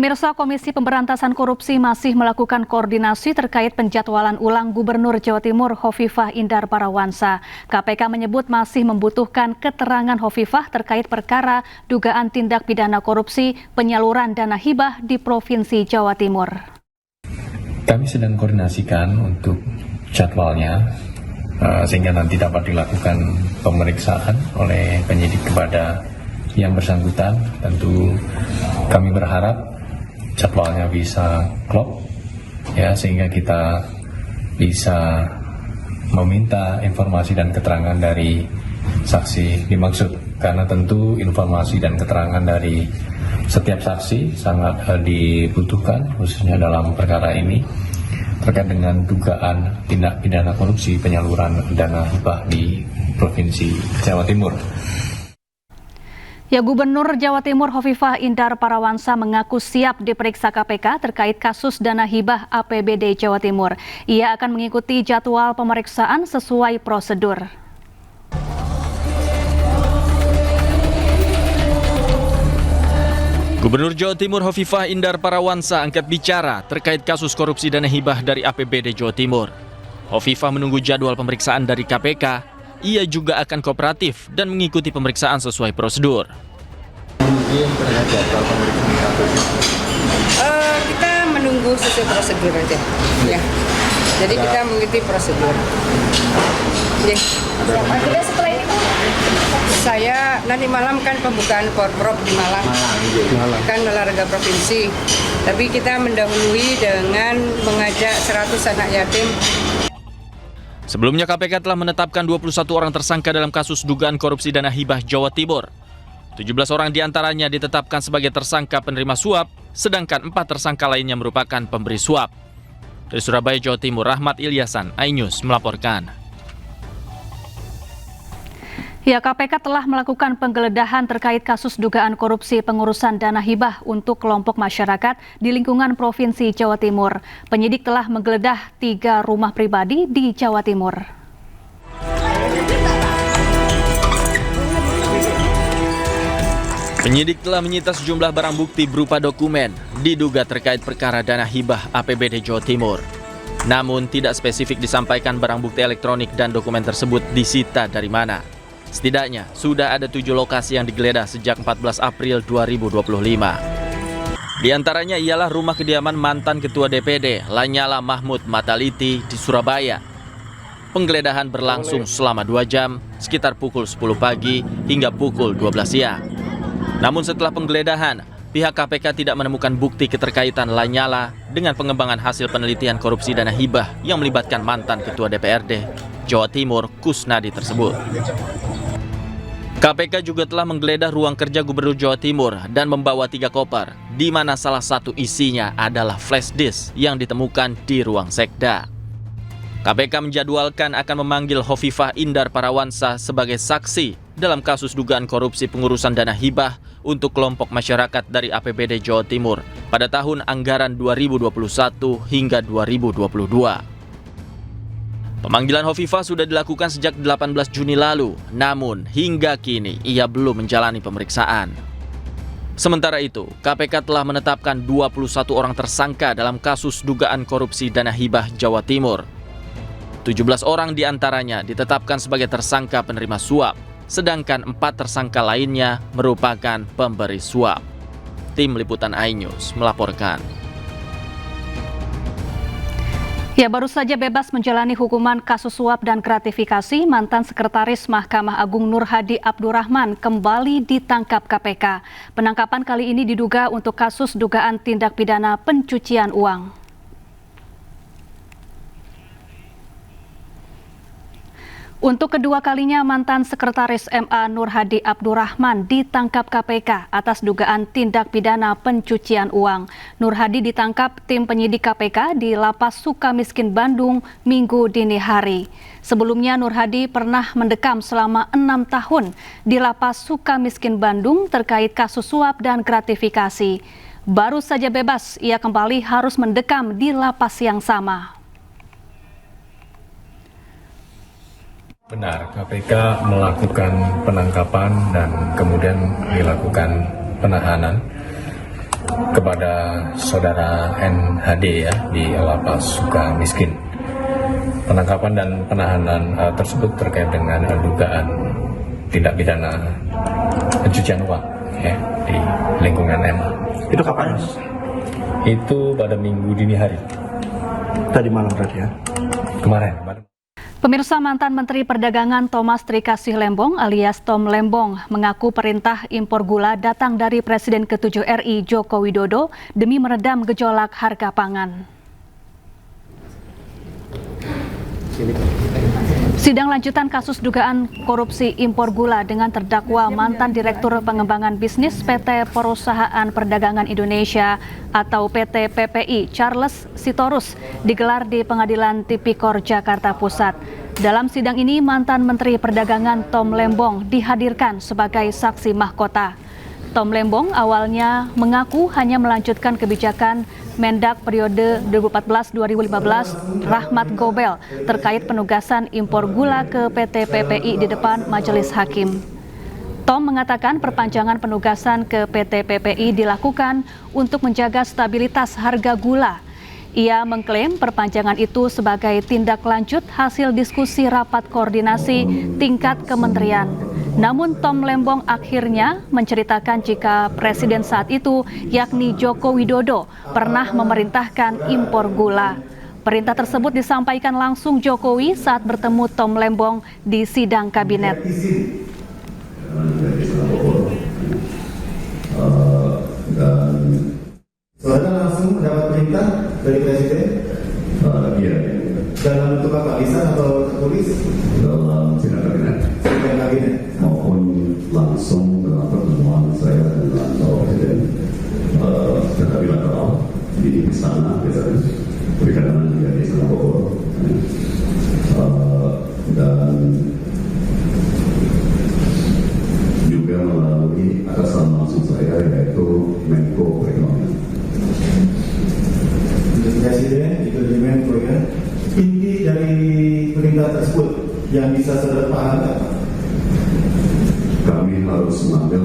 Pemirsa, Komisi Pemberantasan Korupsi masih melakukan koordinasi terkait penjadwalan ulang Gubernur Jawa Timur Hovifah Indar Parawansa. KPK menyebut masih membutuhkan keterangan Hovifah terkait perkara dugaan tindak pidana korupsi penyaluran dana hibah di Provinsi Jawa Timur. Kami sedang koordinasikan untuk jadwalnya sehingga nanti dapat dilakukan pemeriksaan oleh penyidik kepada yang bersangkutan. Tentu kami berharap jadwalnya bisa klop ya, sehingga kita bisa meminta informasi dan keterangan dari saksi dimaksud, karena tentu informasi dan keterangan dari setiap saksi sangat dibutuhkan khususnya dalam perkara ini terkait dengan dugaan tindak pidana korupsi penyaluran dana hibah di Provinsi Jawa Timur. Ya, Gubernur Jawa Timur Hovifah Indar Parawansa mengaku siap diperiksa KPK terkait kasus dana hibah APBD Jawa Timur. Ia akan mengikuti jadwal pemeriksaan sesuai prosedur. Gubernur Jawa Timur Hovifah Indar Parawansa angkat bicara terkait kasus korupsi dana hibah dari APBD Jawa Timur. Hovifah menunggu jadwal pemeriksaan dari KPK. Ia juga akan kooperatif dan mengikuti pemeriksaan sesuai prosedur. Mungkin terkait jadwal pemeriksaan KPK. Kita menunggu sesuai prosedur aja, ya. Jadi kita mengikuti prosedur. Ya. Akhirnya setelah ini saya nanti malam kan pembukaan Porprov di Malang. Kan olahraga provinsi. Tapi kita mendahului dengan mengajak 100 anak yatim. Sebelumnya KPK telah menetapkan 21 orang tersangka dalam kasus dugaan korupsi dana hibah Jawa Timur. 17 orang diantaranya ditetapkan sebagai tersangka penerima suap, sedangkan 4 tersangka lainnya merupakan pemberi suap. Dari Surabaya, Jawa Timur, Rahmat Ilyasan, iNews melaporkan. Ya, KPK telah melakukan penggeledahan terkait kasus dugaan korupsi pengurusan dana hibah untuk kelompok masyarakat di lingkungan Provinsi Jawa Timur. Penyidik telah menggeledah 3 rumah pribadi di Jawa Timur. Penyidik telah menyita sejumlah barang bukti berupa dokumen diduga terkait perkara dana hibah APBD Jawa Timur. Namun tidak spesifik disampaikan barang bukti elektronik dan dokumen tersebut disita dari mana. Setidaknya sudah ada 7 lokasi yang digeledah sejak 14 April 2025. Di antaranya ialah rumah kediaman mantan Ketua DPD Lanyala Mahmud Mataliti di Surabaya. Penggeledahan berlangsung selama 2 jam, sekitar pukul 10 pagi hingga pukul 12 siang. Namun setelah penggeledahan, pihak KPK tidak menemukan bukti keterkaitan Lanyala dengan pengembangan hasil penelitian korupsi dana hibah yang melibatkan mantan Ketua DPRD Jawa Timur Kusnadi tersebut. KPK juga telah menggeledah ruang kerja Gubernur Jawa Timur dan membawa 3 koper, di mana salah satu isinya adalah flash disk yang ditemukan di ruang sekda. KPK menjadwalkan akan memanggil Hovifah Indar Parawansa sebagai saksi dalam kasus dugaan korupsi pengurusan dana hibah untuk kelompok masyarakat dari APBD Jawa Timur pada tahun anggaran 2021 hingga 2022. Pemanggilan Hovifah sudah dilakukan sejak 18 Juni lalu, namun hingga kini ia belum menjalani pemeriksaan. Sementara itu, KPK telah menetapkan 21 orang tersangka dalam kasus dugaan korupsi dana hibah Jawa Timur. 17 orang diantaranya ditetapkan sebagai tersangka penerima suap, sedangkan 4 tersangka lainnya merupakan pemberi suap. Tim Liputan iNews melaporkan. Ya, baru saja bebas menjalani hukuman kasus suap dan gratifikasi, mantan Sekretaris Mahkamah Agung Nur Hadi Abdurrahman kembali ditangkap KPK. Penangkapan kali ini diduga untuk kasus dugaan tindak pidana pencucian uang. Untuk kedua kalinya, mantan Sekretaris MA Nur Hadi Abdurrahman ditangkap KPK atas dugaan tindak pidana pencucian uang. Nur Hadi ditangkap tim penyidik KPK di Lapas Sukamiskin Bandung Minggu dini hari. Sebelumnya Nur Hadi pernah mendekam selama 6 tahun di Lapas Sukamiskin Bandung terkait kasus suap dan gratifikasi. Baru saja bebas, ia kembali harus mendekam di lapas yang sama. Benar, KPK melakukan penangkapan dan kemudian dilakukan penahanan kepada saudara NHD ya di Lapas Sukamiskin. Penangkapan dan penahanan tersebut terkait dengan dugaan tindak pidana pencucian uang ya, di lingkungan MA. Itu kapan? Itu pada Minggu dini hari. Tadi malam berarti ya? Kemarin. Pemirsa, mantan Menteri Perdagangan Thomas Trikasih Lembong alias Tom Lembong mengaku perintah impor gula datang dari Presiden ke-7 RI Joko Widodo demi meredam gejolak harga pangan. Sidang lanjutan kasus dugaan korupsi impor gula dengan terdakwa mantan Direktur Pengembangan Bisnis PT Perusahaan Perdagangan Indonesia atau PT PPI Charles Sitorus digelar di Pengadilan Tipikor Jakarta Pusat. Dalam sidang ini mantan Menteri Perdagangan Tom Lembong dihadirkan sebagai saksi mahkota. Tom Lembong awalnya mengaku hanya melanjutkan kebijakan Mendak periode 2014-2015 Rahmat Gobel terkait penugasan impor gula ke PT PPI di depan majelis hakim. Tom mengatakan perpanjangan penugasan ke PT PPI dilakukan untuk menjaga stabilitas harga gula. Ia mengklaim perpanjangan itu sebagai tindak lanjut hasil diskusi rapat koordinasi tingkat kementerian. Namun Tom Lembong akhirnya menceritakan jika Presiden saat itu, yakni Joko Widodo, pernah memerintahkan impor gula. Perintah tersebut disampaikan langsung Jokowi saat bertemu Tom Lembong di sidang kabinet. Saudara langsung mendapat perintah dari Presiden? Iya. Dalam bentuk apa? Lisan atau tertulis? Dalam sidang kabinet. Sidang kabinet. Maupun langsung dalam pertemuan saya dengan Bapak Presiden secara bilateral di istana biasanya. Berkaitan juga di Istana Bogor. Dan juga melalui atasan langsung saya yaitu Menko Perekonomian. Presiden itu di Menko ya. Inti dari perintah tersebut yang bisa saudara paham apa? Kami harus mengambil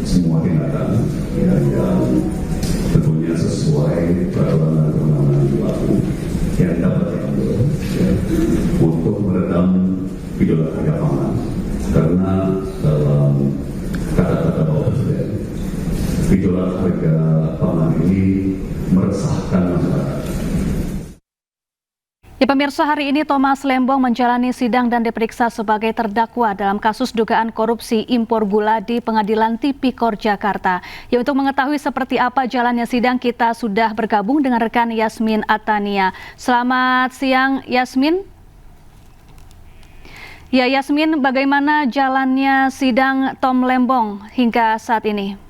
semua tindakan yang tentunya sesuai peraturan dan kewenangan yang berlaku yang dapat diambil untuk meredam gejolak harga pangan, karena dalam kata-kata Bapak Presiden, gejolak harga pangan ini meresahkan masyarakat. Ya pemirsa, hari ini Thomas Lembong menjalani sidang dan diperiksa sebagai terdakwa dalam kasus dugaan korupsi impor gula di Pengadilan Tipikor Jakarta. Ya, untuk mengetahui seperti apa jalannya sidang, kita sudah bergabung dengan rekan Yasmin Atania. Selamat siang Yasmin. Ya Yasmin, bagaimana jalannya sidang Tom Lembong hingga saat ini?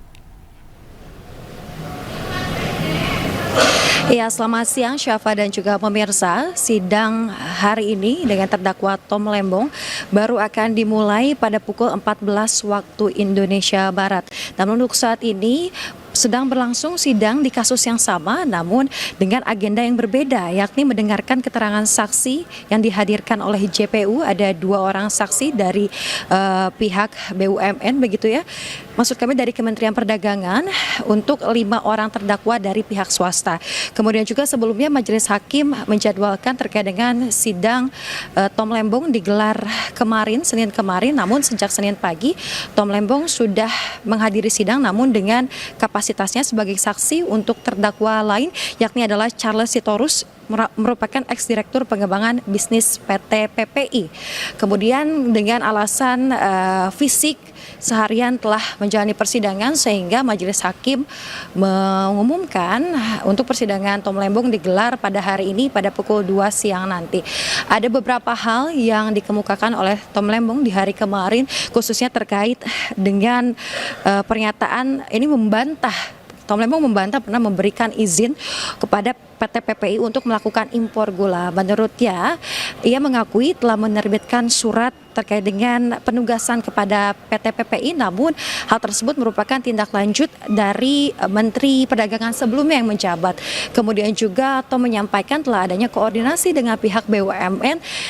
Ya, selamat siang Syafa dan juga pemirsa. Sidang hari ini dengan terdakwa Tom Lembong baru akan dimulai pada pukul 14 waktu Indonesia Barat. Namun untuk saat ini sedang berlangsung sidang di kasus yang sama namun dengan agenda yang berbeda, yakni mendengarkan keterangan saksi yang dihadirkan oleh JPU. Ada 2 orang saksi dari pihak BUMN begitu ya. Maksud kami dari Kementerian Perdagangan, untuk 5 orang terdakwa dari pihak swasta. Kemudian juga sebelumnya majelis hakim menjadwalkan terkait dengan sidang Tom Lembong digelar kemarin, Senin kemarin. Namun sejak Senin pagi Tom Lembong sudah menghadiri sidang namun dengan kapasitasnya sebagai saksi untuk terdakwa lain, yakni adalah Charles Sitorus, merupakan ex-direktur pengembangan bisnis PT PPI. Kemudian dengan alasan fisik seharian telah menjalani persidangan sehingga majelis hakim mengumumkan untuk persidangan Tom Lembong digelar pada hari ini pada pukul 2 siang nanti. Ada beberapa hal yang dikemukakan oleh Tom Lembong di hari kemarin, khususnya terkait dengan pernyataan ini membantah. Tom Lembong membantah pernah memberikan izin kepada PT PPI untuk melakukan impor gula. Menurutnya, ia mengakui telah menerbitkan surat terkait dengan penugasan kepada PT PPI, namun hal tersebut merupakan tindak lanjut dari Menteri Perdagangan sebelumnya yang menjabat. Kemudian juga Tom menyampaikan telah adanya koordinasi dengan pihak BUMN